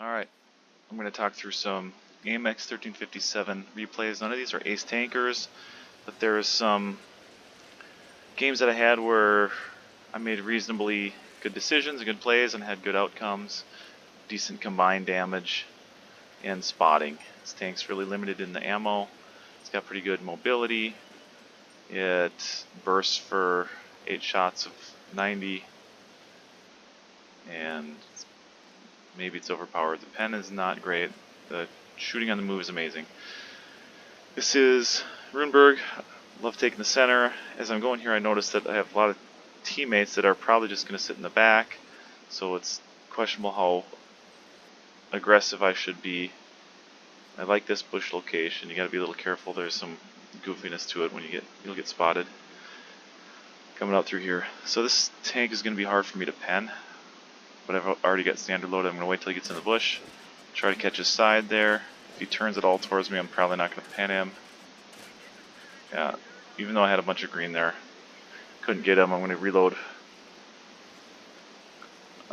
Alright, I'm going to talk through some AMX 1357 replays. None of these are ace tankers, but there are some games that I had where I made reasonably good decisions and good plays and had good outcomes, decent combined damage, and spotting. This tank's really limited in the ammo. It's got pretty good mobility. It bursts for 8 shots of 90, and maybe it's overpowered. The pen is not great. The shooting on the move is amazing. This is Runeberg. Love taking the center. As I'm going here, I notice that I have a lot of teammates that are probably just going to sit in the back, so it's questionable how aggressive I should be. I like this bush location. You got to be a little careful. There's some goofiness to it when you'll get spotted coming out through here. So this tank is going to be hard for me to pen, but I've already got standard load. I'm going to wait till he gets in the bush, try to catch his side there. If he turns it all towards me, I'm probably not going to pen him. Yeah, even though I had a bunch of green there, couldn't get him. I'm going to reload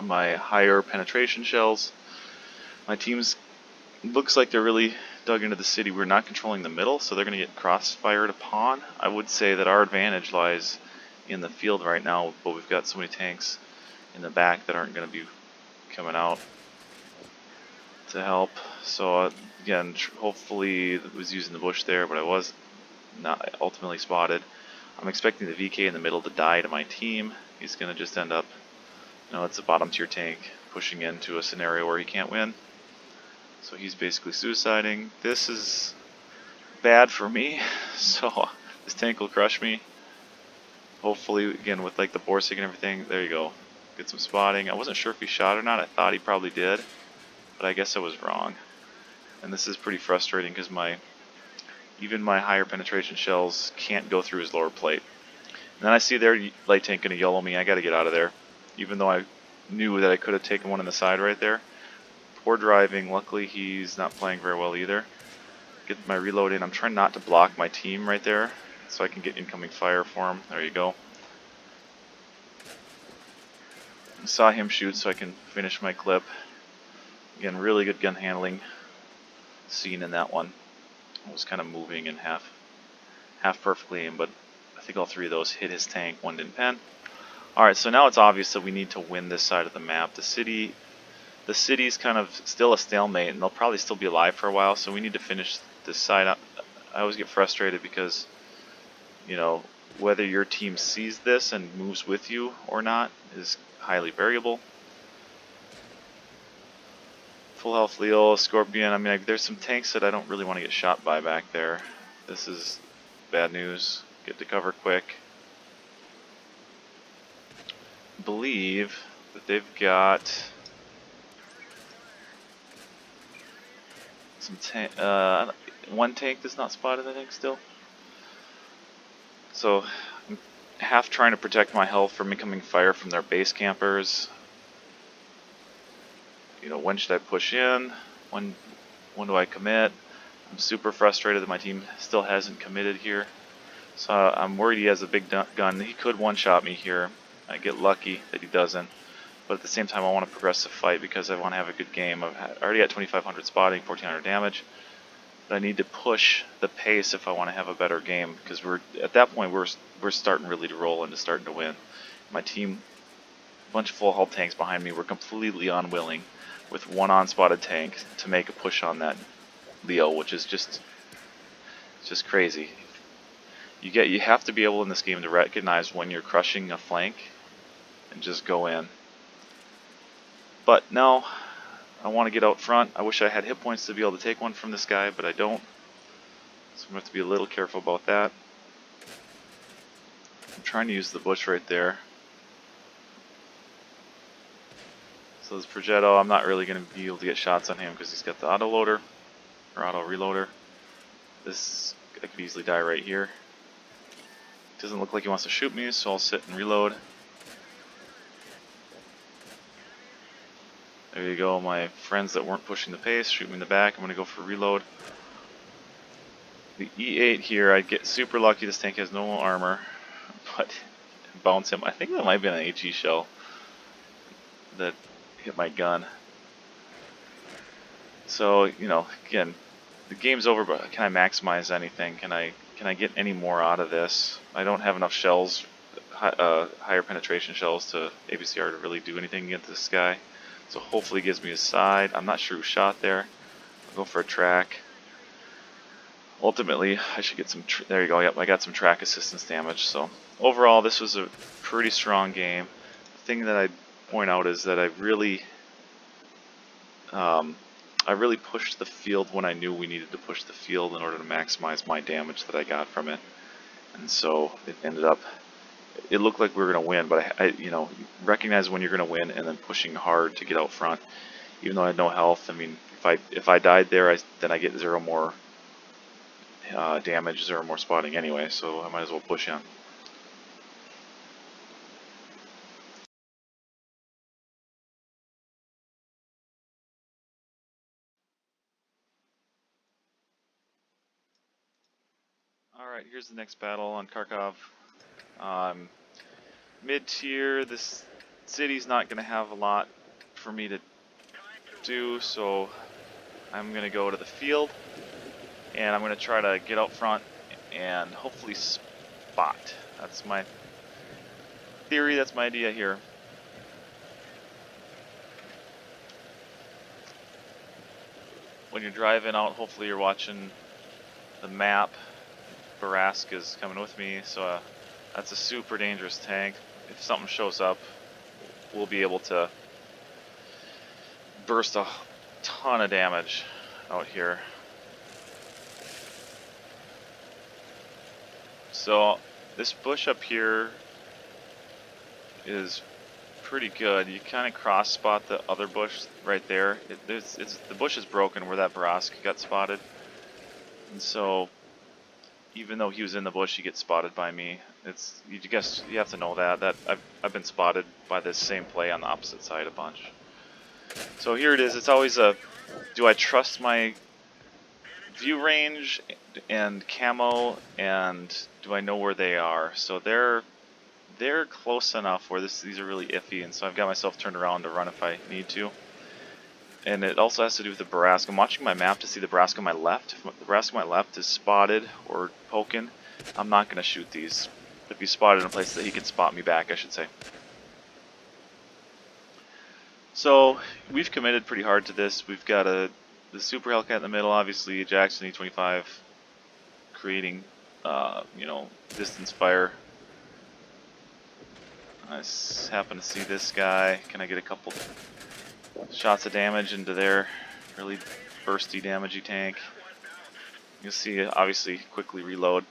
my higher penetration shells. My team's looks like they're really dug into the city. We're not controlling the middle, so they're going to get cross-fired upon. I would say that our advantage lies in the field right now, but we've got so many tanks in the back that aren't going to be coming out to help. So again, hopefully it was using the bush there, but I was not ultimately spotted. I'm expecting the VK in the middle to die to my team. He's going to just end up, it's a bottom tier tank pushing into a scenario where he can't win. So he's basically suiciding. This is bad for me, so this tank will crush me. Hopefully, again, with like the Borsig and everything, there you go. Get some spotting. I wasn't sure if he shot or not. I thought he probably did, but I guess I was wrong. And this is pretty frustrating because even my higher penetration shells can't go through his lower plate. And then I see their light tank gonna YOLO me. I gotta get out of there. Even though I knew that I could have taken one on the side right there. Poor driving. Luckily he's not playing very well either. Get my reload in. I'm trying not to block my team right there so I can get incoming fire for him. There you go. Saw him shoot so I can finish my clip. Again, really good gun handling scene in that one. I was kind of moving in half perfectly aimed, but I think all three of those hit his tank. One didn't pen. Alright, so now it's obvious that we need to win this side of the map. The city's kind of still a stalemate, and they'll probably still be alive for a while, so we need to finish this side up. I always get frustrated because, whether your team sees this and moves with you or not is highly variable. Full health Leo, Scorpion. There's some tanks that I don't really want to get shot by back there. This is bad news. Get to cover quick. I believe that they've got some one tank that's not spotted, I think, still. So I'm half trying to protect my health from incoming fire from their base campers. When should I push in? When do I commit? I'm super frustrated that my team still hasn't committed here. So I'm worried he has a big gun. He could one-shot me here. I get lucky that he doesn't. But at the same time, I want to progress the fight because I want to have a good game. I already got 2,500 spotting, 1,400 damage. But I need to push the pace if I want to have a better game, because at that point we're starting really to roll and starting to win. My team, a bunch of full hull tanks behind me, were completely unwilling with one unspotted tank to make a push on that Leo, which is just crazy. You have to be able in this game to recognize when you're crushing a flank and just go in. But no, I want to get out front. I wish I had hit points to be able to take one from this guy, but I don't. So I'm going to have to be a little careful about that. I'm trying to use the bush right there. So this Progetto, I'm not really going to be able to get shots on him because he's got the auto loader or auto reloader. I could easily die right here. Doesn't look like he wants to shoot me, so I'll sit and reload. There you go, my friends that weren't pushing the pace, shoot me in the back. I'm going to go for reload. The E8 here, I get super lucky. This tank has no armor, but bounce him. I think that might have been an HE shell that hit my gun. So, you know, again, the game's over, but can I maximize anything? Can I get any more out of this? I don't have enough shells, higher penetration shells to ABCR to really do anything against this guy. So hopefully it gives me a side. I'm not sure who shot there. I'll go for a track. Ultimately, I should get some, there you go, yep, I got some track assistance damage. So overall, this was a pretty strong game. The thing that I'd point out is that I really pushed the field when I knew we needed to push the field in order to maximize my damage that I got from it. And so it ended up, it looked like we were going to win, but you know, recognize when you're going to win and then pushing hard to get out front. Even though I had no health, I mean, if I died there, then I get 0 more damage, 0 more spotting anyway, so I might as well push in. Alright, here's the next battle on Kharkov. Mid-tier, this city's not going to have a lot for me to do, so I'm going to go to the field, and I'm going to try to get out front and hopefully spot. That's my theory, that's my idea here. When you're driving out, hopefully you're watching the map. Barask is coming with me, so that's a super dangerous tank. If something shows up, we'll be able to burst a ton of damage out here. So this bush up here is pretty good. You kind of cross spot the other bush right there. The bush is broken where that Barask got spotted, and so even though he was in the bush, he gets spotted by me. You have to know that I've been spotted by this same play on the opposite side a bunch. So here it is. It's always a, do I trust my view range and camo, and do I know where they are? So they're close enough where these are really iffy, and so I've got myself turned around to run if I need to. And it also has to do with the Barask. I'm watching my map to see the Barask on my left. If the Barask on my left is spotted or poking, I'm not going to shoot these. If he's spotted in a place that he can spot me back, I should say. So we've committed pretty hard to this. We've got the Super Hellcat in the middle, obviously Jackson E25 creating, you know, distance fire. I happen to see this guy. Can I get a couple shots of damage into their really bursty, damagey tank? You'll see, obviously, quickly reload.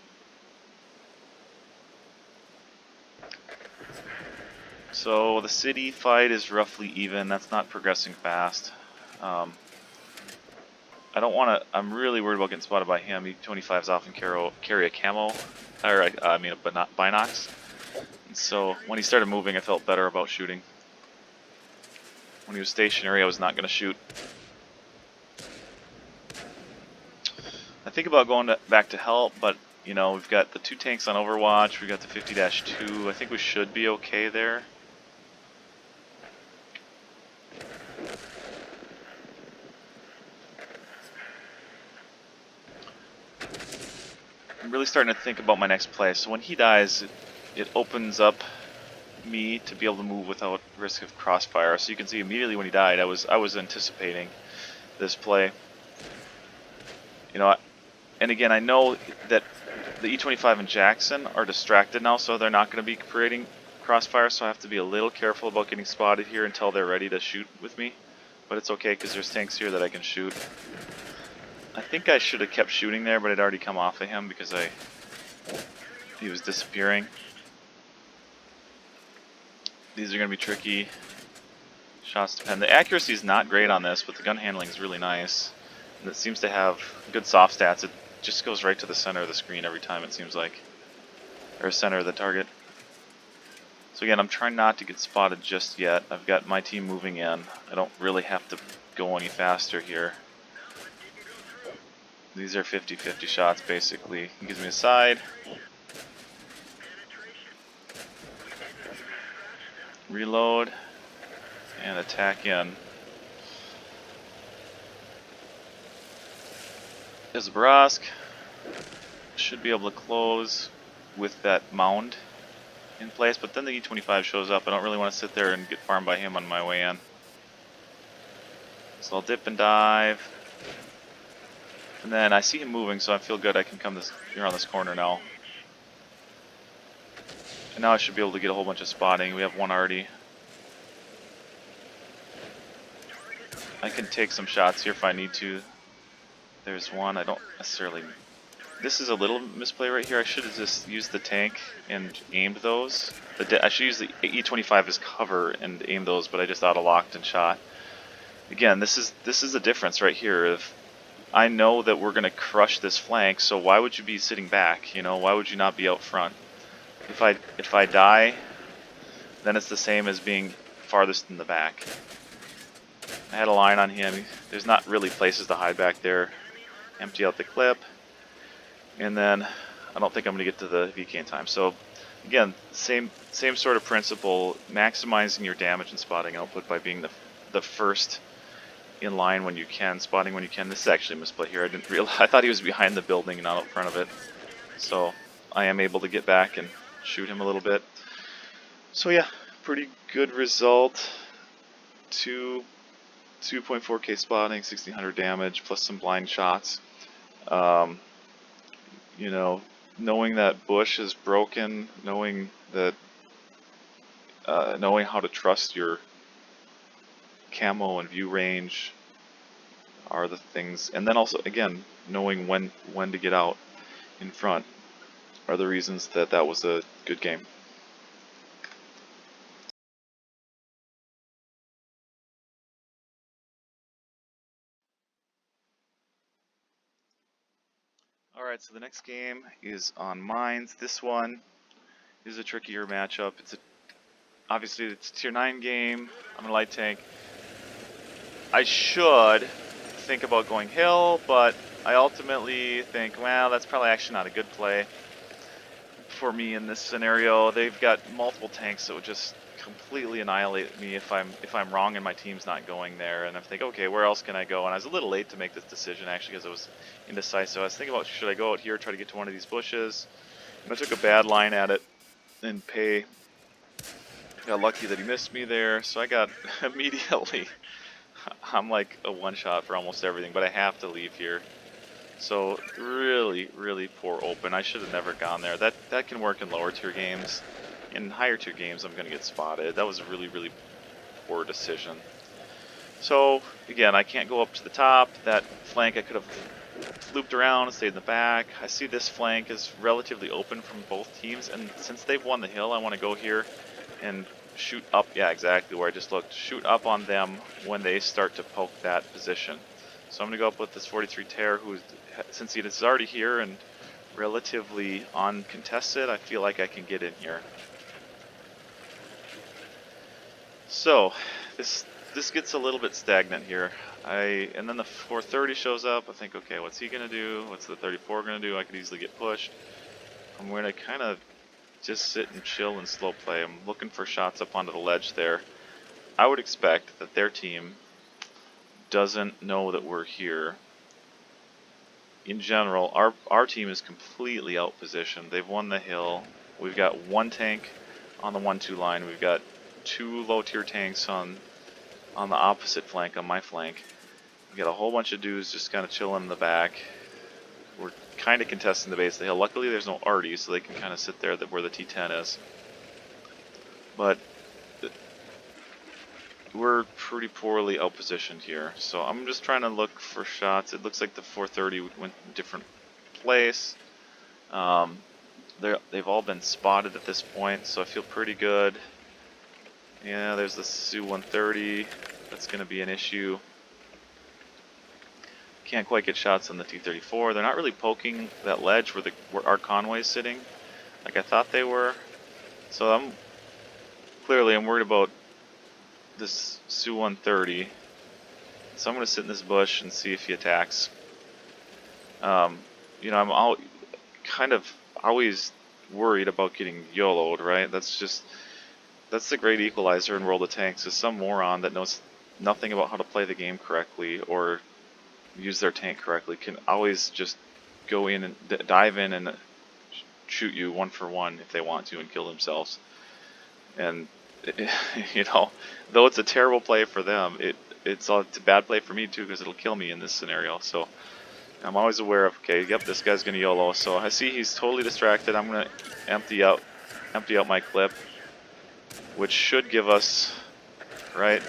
So the city fight is roughly even. That's not progressing fast. I don't want to. I'm really worried about getting spotted by him. E25s often carry a camo, or I mean a binox. And so when he started moving, I felt better about shooting. When he was stationary, I was not going to shoot. I think about going back to help, but you know, we've got the 2 tanks on Overwatch. We've got the 50-2. I think we should be okay there. I'm really starting to think about my next play. So when he dies, it opens up me to be able to move without risk of crossfire. So you can see immediately when he died, I was anticipating this play. You know, and again, I know that the E25 and Jackson are distracted now, so they're not going to be creating crossfire, so I have to be a little careful about getting spotted here until they're ready to shoot with me. But it's okay, because there's tanks here that I can shoot. I think I should have kept shooting there, but I'd already come off of him because he was disappearing. These are going to be tricky. Shots depend. The accuracy is not great on this, but the gun handling is really nice. And it seems to have good soft stats. It just goes right to the center of the screen every time, it seems like. Or center of the target. So again, I'm trying not to get spotted just yet. I've got my team moving in. I don't really have to go any faster here. These are 50-50 shots, basically. He gives me a side. Reload. And attack in. There's a Barask. Should be able to close with that mound in place, but then the E25 shows up. I don't really want to sit there and get farmed by him on my way in. So I'll dip and dive. And then I see him moving, so I feel good I can come around this corner now. And now I should be able to get a whole bunch of spotting. We have one already. I can take some shots here if I need to. There's one. I don't necessarily... This is a little misplay right here. I should have just used the tank and aimed those. I should use the E25 as cover and aim those, but I just auto-locked and shot. Again, this is the difference right here. If I know that we're going to crush this flank, so why would you be sitting back? You know, why would you not be out front? If I die, then it's the same as being farthest in the back. I had a line on him. There's not really places to hide back there. Empty out the clip. And then I don't think I'm going to get to the VK in time. So again, same sort of principle, maximizing your damage and spotting output by being the first in line when you can, spotting when you can. This is actually a misplay here. I didn't realize. I thought he was behind the building, not out front of it. So I am able to get back and shoot him a little bit. So yeah, pretty good result. 2.4k spotting, 1600 damage, plus some blind shots. You know, knowing that bush is broken, knowing that, knowing how to trust your camo and view range are the things, and then also again knowing when to get out in front are the reasons that was a good game. Alright, so the next game is on mines. This one is a trickier matchup. Obviously it's a tier 9 game. I'm a light tank. I should think about going hill, but I ultimately think, well, that's probably actually not a good play for me in this scenario. They've got multiple tanks that would just completely annihilate me if I'm wrong and my team's not going there. And I think, okay, where else can I go? And I was a little late to make this decision actually because I was indecisive. I was thinking about, should I go out here, try to get to one of these bushes? And I took a bad line at it and pay. Got lucky that he missed me there, so I got immediately, I'm like a one-shot for almost everything, but I have to leave here. So really, really poor open. I should have never gone there. That can work in lower tier games. In higher tier games, I'm going to get spotted. That was a really, really poor decision. So again, I can't go up to the top. That flank I could have looped around and stayed in the back. I see this flank is relatively open from both teams, and since they've won the hill, I want to go here and shoot up. Yeah, exactly where I just looked. Shoot up on them when they start to poke that position. So I'm going to go up with this 43 Tear, who, since he is already here and relatively uncontested, I feel like I can get in here. So this gets a little bit stagnant here. And then the 430 shows up. I think, okay, what's he gonna do? What's the 34 gonna do? I could easily get pushed. I'm gonna kind of just sit and chill and slow play. I'm looking for shots up onto the ledge there. I would expect that their team doesn't know that we're here. In general, our team is completely outpositioned. They've won the hill. We've got one tank on the 1-2 line. We've got 2 low tier tanks on the opposite flank, on my flank. We got a whole bunch of dudes just kind of chilling in the back. We're kind of contesting the base of the hill. Luckily there's no arty, so they can kind of sit there where the T10 is. But we're pretty poorly outpositioned here. So I'm just trying to look for shots. It looks like the 430 went a different place. They've all been spotted at this point, so I feel pretty good. Yeah, there's the Su-130. That's going to be an issue. Can't quite get shots on the T-34. They're not really poking that ledge where our convoy is sitting, like I thought they were. So I'm worried about this Su-130. So I'm going to sit in this bush and see if he attacks. You know, I'm kind of always worried about getting YOLO'd, right? That's the great equalizer in World of Tanks, is some moron that knows nothing about how to play the game correctly, or use their tank correctly can always just go in and dive in and shoot you 1-for-1 if they want to and kill themselves. And you know, though it's a terrible play for them, it's a bad play for me too because it'll kill me in this scenario. So I'm always aware of, okay, yep, this guy's gonna YOLO. So I see he's totally distracted. I'm gonna empty out my clip, which should give us, right?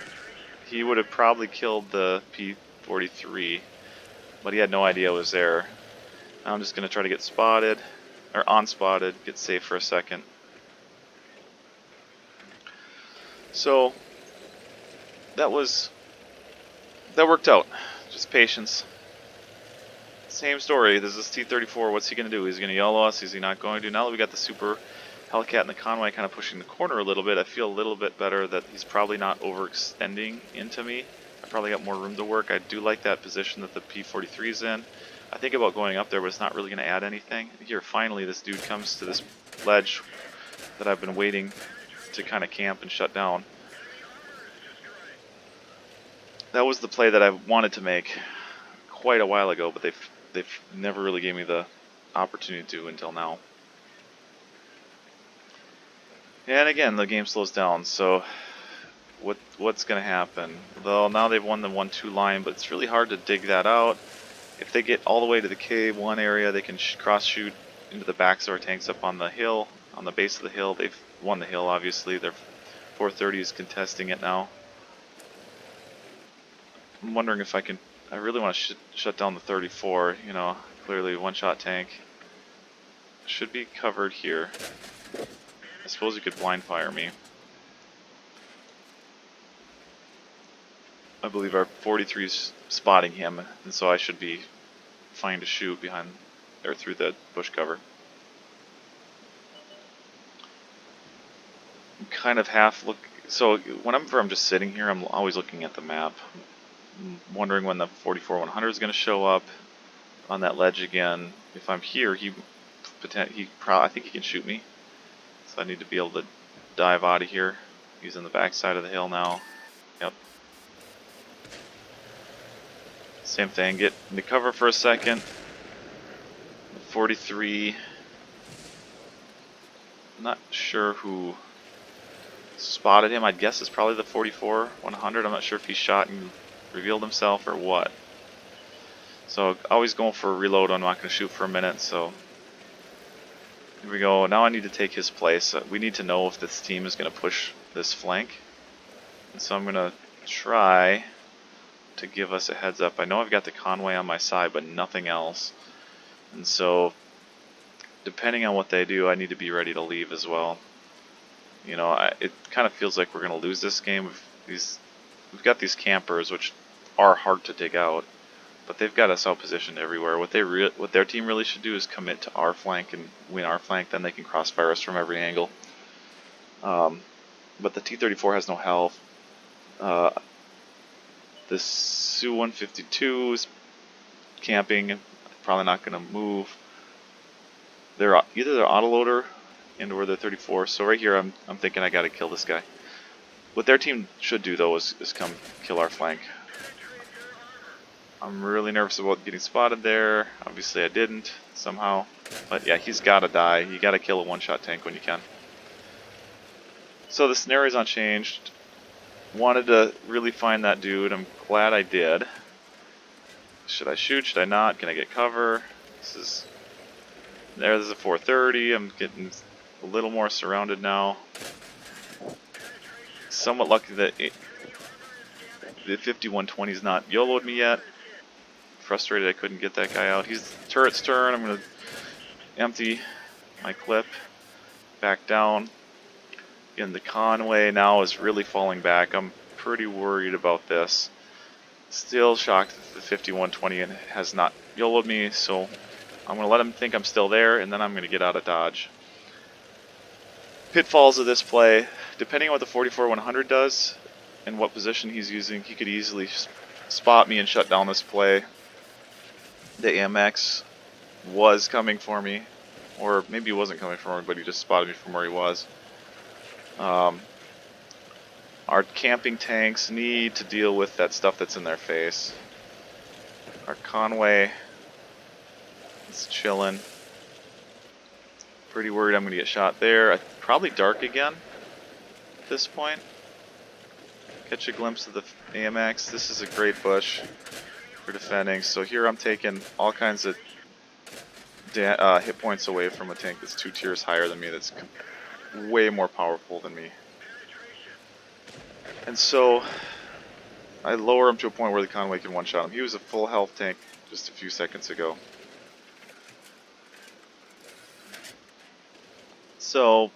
He would have probably killed the P-43, but he had no idea it was there. I'm just gonna try to get spotted, or unspotted, get safe for a second. So that worked out. Just patience. Same story. There's this T-34. What's he going to do? He's going to yell at us. Is he not going to? Now that we got the Super Hellcat and the Conway kind of pushing the corner a little bit, I feel a little bit better that he's probably not overextending into me. I probably got more room to work. I do like that position that the P-43 is in. I think about going up there, but it's not really going to add anything. Here, finally, this dude comes to this ledge that I've been waiting to kind of camp and shut down. That was the play that I wanted to make quite a while ago, but they've never really gave me the opportunity to until now. And again, the game slows down, so what's going to happen? Well, now they've won the 1-2 line, but it's really hard to dig that out. If they get all the way to the K1 area, they can cross-shoot into the backs of our tanks up on the hill, on the base of the hill. They've won the hill, obviously. Their 430 is contesting it now. I'm wondering if I really want to shut down the 34, you know, clearly one-shot tank. Should be covered here. I suppose he could blind fire me. I believe our 43 is spotting him, and so I should be fine to shoot behind or through the bush cover. I'm kind of so whenever I'm just sitting here, I'm always looking at the map. I'm wondering when the 44-100 is going to show up on that ledge again. If I'm here, I think he can shoot me. So I need to be able to dive out of here. He's on the back side of the hill now. Yep. Same thing, get into cover for a second. 43. I'm not sure who spotted him. I'd guess it's probably the 44-100. I'm not sure if he shot and revealed himself or what. So always going for a reload. I'm not going to shoot for a minute. So here we go. Now I need to take his place. We need to know if this team is going to push this flank. And so I'm going to try to give us a heads up. I know I've got the Conway on my side, but nothing else. And so depending on what they do, I need to be ready to leave as well. You know, it kind of feels like we're going to lose this game. We've got these campers, which are hard to dig out, but they've got us outpositioned everywhere. What their team really should do is commit to our flank and win our flank. Then they can crossfire us from every angle. But the T-34 has no health. The Su-152 is camping, probably not going to move. They're either their autoloader or their 34. So right here, I'm thinking I got to kill this guy. What their team should do though is come kill our flank. I'm really nervous about getting spotted there. Obviously I didn't somehow, but yeah, he's got to die. You got to kill a one-shot tank when you can. So the scenario's unchanged. Wanted to really find that dude. I'm glad I did. Should I shoot? Should I not? Can I get cover? There's a 430. I'm getting a little more surrounded now. Somewhat lucky that the 5120's not YOLO'd me yet. Frustrated I couldn't get that guy out. He's turret's turn. I'm going to empty my clip. Back down. Again, the Conway now is really falling back. I'm pretty worried about this. Still shocked that the 5120 has not YOLO'd me, so I'm going to let him think I'm still there, and then I'm going to get out of dodge. Pitfalls of this play, depending on what the 44-100 does and what position he's using, he could easily spot me and shut down this play. The AMX was coming for me, or maybe he wasn't coming for me, but he just spotted me from where he was. Our camping tanks need to deal with that stuff that's in their face. Our Conway is chilling. Pretty worried I'm going to get shot there. Probably dark again at this point. Catch a glimpse of the AMX. This is a great bush for defending. So here I'm taking all kinds of hit points away from a tank that's 2 tiers higher than me, that's way more powerful than me. And so I lower him to a point where the Conway can one-shot him. He was a full health tank just a few seconds ago. So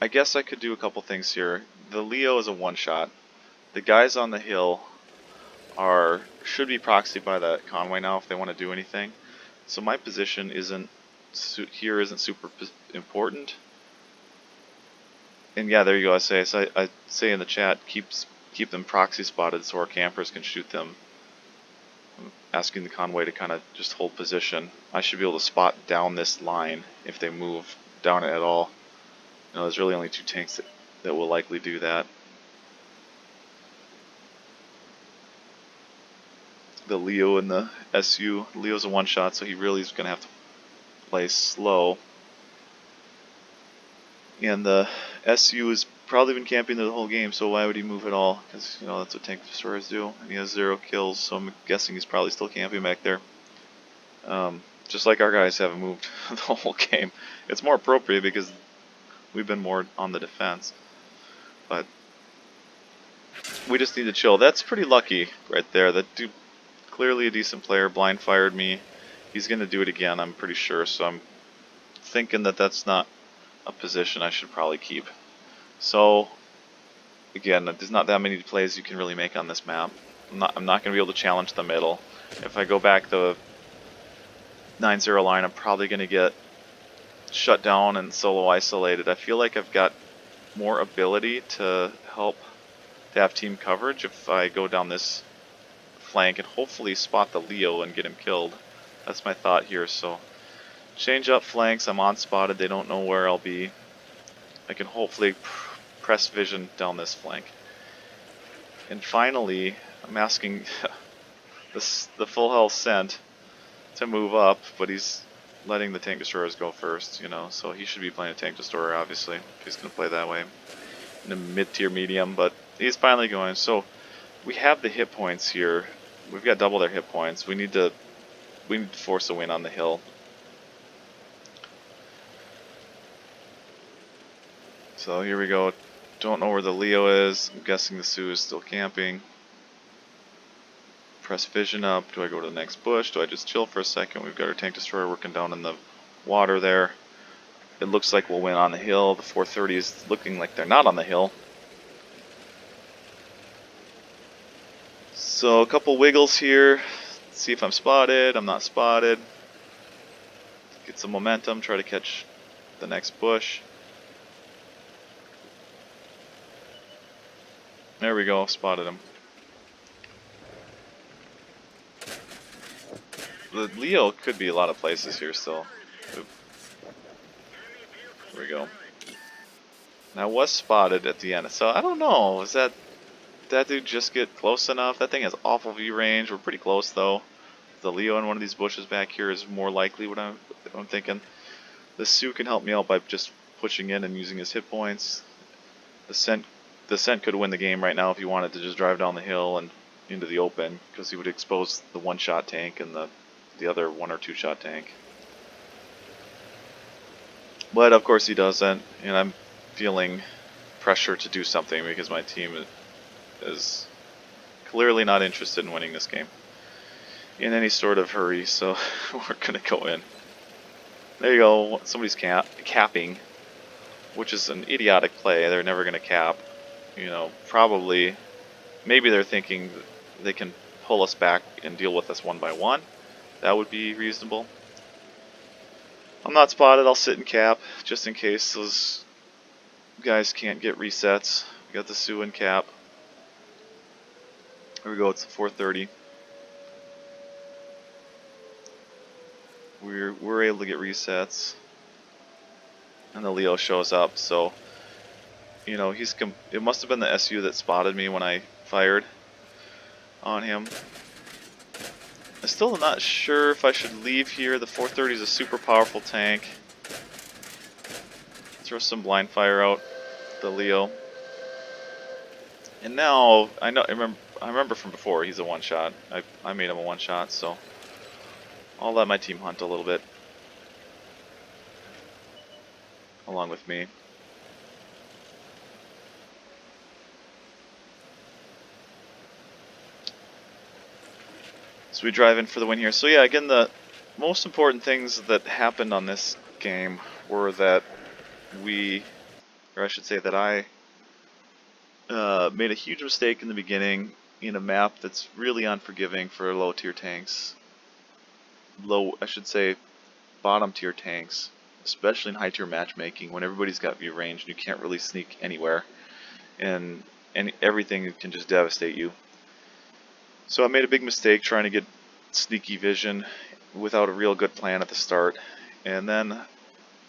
I guess I could do a couple things here. The Leo is a one-shot. The guys on the hill should be proxied by that Conway now if they want to do anything. So my position isn't super important. And yeah, there you go. I say in the chat, keep them proxy spotted so our campers can shoot them. I'm asking the Conway to kind of just hold position. I should be able to spot down this line if they move down it at all. You know, there's really only 2 tanks that will likely do that. The Leo and the SU. Leo's a one-shot, so he really is going to have to play slow. And the SU has probably been camping there the whole game, so why would he move at all? Because, you know, that's what tank destroyers do. And he has 0 kills, so I'm guessing he's probably still camping back there. Just like our guys haven't moved the whole game. It's more appropriate because we've been more on the defense. But we just need to chill. That's pretty lucky right there. That dude, clearly a decent player, blind fired me. He's going to do it again, I'm pretty sure, so I'm thinking that that's not a position I should probably keep. So again, there's not that many plays you can really make on this map. I'm not going to be able to challenge the middle. If I go back the 9-0 line, I'm probably going to get shut down and solo isolated. I feel like I've got more ability to help to have team coverage if I go down this flank and hopefully spot the Leo and get him killed. That's my thought here. So change up flanks. I'm on spotted. They don't know where I'll be. I can hopefully press vision down this flank. And finally, I'm asking the full health Scent to move up, but he's letting the tank destroyers go first, you know, so he should be playing a tank destroyer, obviously, if he's going to play that way. In a mid-tier medium, but he's finally going. So we have the hit points here. We've got double their hit points. We need to force a win on the hill. So here we go. Don't know where the Leo is. I'm guessing the Sioux is still camping. Press vision up. Do I go to the next bush? Do I just chill for a second? We've got our tank destroyer working down in the water there. It looks like we'll win on the hill. The 430 is looking like they're not on the hill. So a couple wiggles here. See if I'm spotted. I'm not spotted. Get some momentum. Try to catch the next bush. There we go. Spotted him. The Leo could be a lot of places here still. Oop. There we go. And I was spotted at the end. So I don't know. Is that dude just get close enough? That thing has awful view range. We're pretty close though. The Leo in one of these bushes back here is more likely what I'm thinking. The Sioux can help me out by just pushing in and using his hit points. The Scent could win the game right now if he wanted to just drive down the hill and into the open, because he would expose the one-shot tank and the other 1 or 2 shot tank. But of course he doesn't, and I'm feeling pressure to do something because my team is clearly not interested in winning this game in any sort of hurry, so we're gonna go in. There you go. Somebody's capping, which is an idiotic play. They're never gonna cap. You know, probably, maybe they're thinking they can pull us back and deal with us 1 by 1. That would be reasonable. I'm not spotted. I'll sit and cap just in case those guys can't get resets. We got the Sioux and cap. Here we go. It's a 430. We're able to get resets, and the Leo shows up. So, you know, it must have been the SU that spotted me when I fired. on him. I'm still not sure if I should leave here. The 430 is a super powerful tank. Throw some blind fire out the Leo. And now I remember from before he's a one shot. I made him a one shot, so I'll let my team hunt a little bit along with me. So we drive in for the win here. So yeah, again, the most important things that happened on this game were that I made a huge mistake in the beginning in a map that's really unforgiving for low tier tanks. Bottom tier tanks, especially in high tier matchmaking when everybody's got view range and you can't really sneak anywhere, and everything can just devastate you. So I made a big mistake trying to get sneaky vision without a real good plan at the start, and then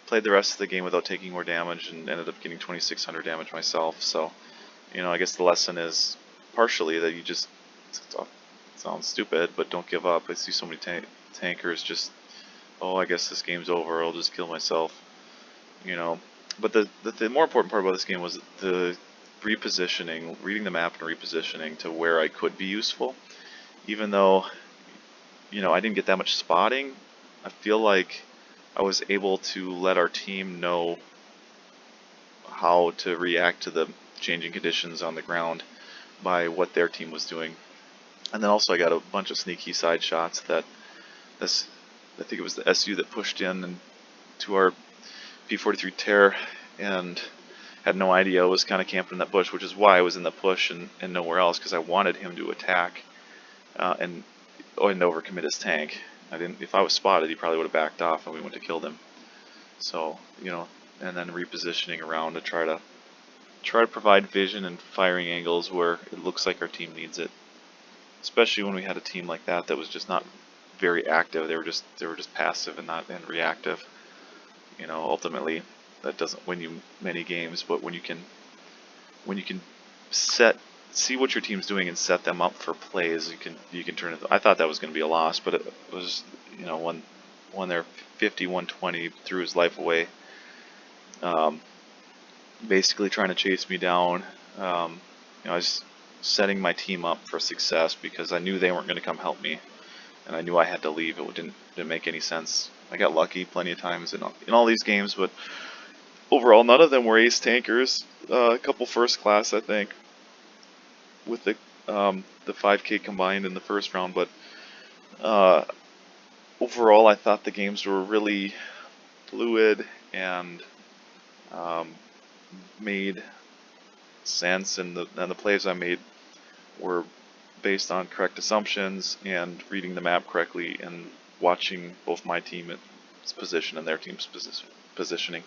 played the rest of the game without taking more damage and ended up getting 2600 damage myself. So, you know, I guess the lesson is partially that you just, it sounds stupid, but don't give up. I see so many tankers just, oh, I guess this game's over, I'll just kill myself, you know. But the more important part about this game was the repositioning, reading the map and repositioning to where I could be useful. Even though, you know, I didn't get that much spotting, I feel like I was able to let our team know how to react to the changing conditions on the ground by what their team was doing. And then also I got a bunch of sneaky side shots that I think it was the SU that pushed in and to our P43 Terror and had no idea I was kind of camping in that bush, which is why I was in the push and nowhere else, because I wanted him to attack and overcommit his tank. If I was spotted, he probably would have backed off and we went to kill him. So, you know, and then repositioning around to try to provide vision and firing angles where it looks like our team needs it. Especially when we had a team like that was just not very active. They were just passive and not reactive. You know, ultimately that doesn't win you many games, but when you can see what your team's doing and set them up for plays, you can turn it. I thought that was going to be a loss, but it was, you know, when they're 50, 120, threw his life away, basically trying to chase me down. You know, I was setting my team up for success because I knew they weren't going to come help me, and I knew I had to leave. It didn't make any sense. I got lucky plenty of times in all these games, but overall, none of them were ace tankers. A couple first class, I think, with the 5K combined in the first round, but overall, I thought the games were really fluid and made sense, and the plays I made were based on correct assumptions and reading the map correctly and watching both my team's position and their team's positioning.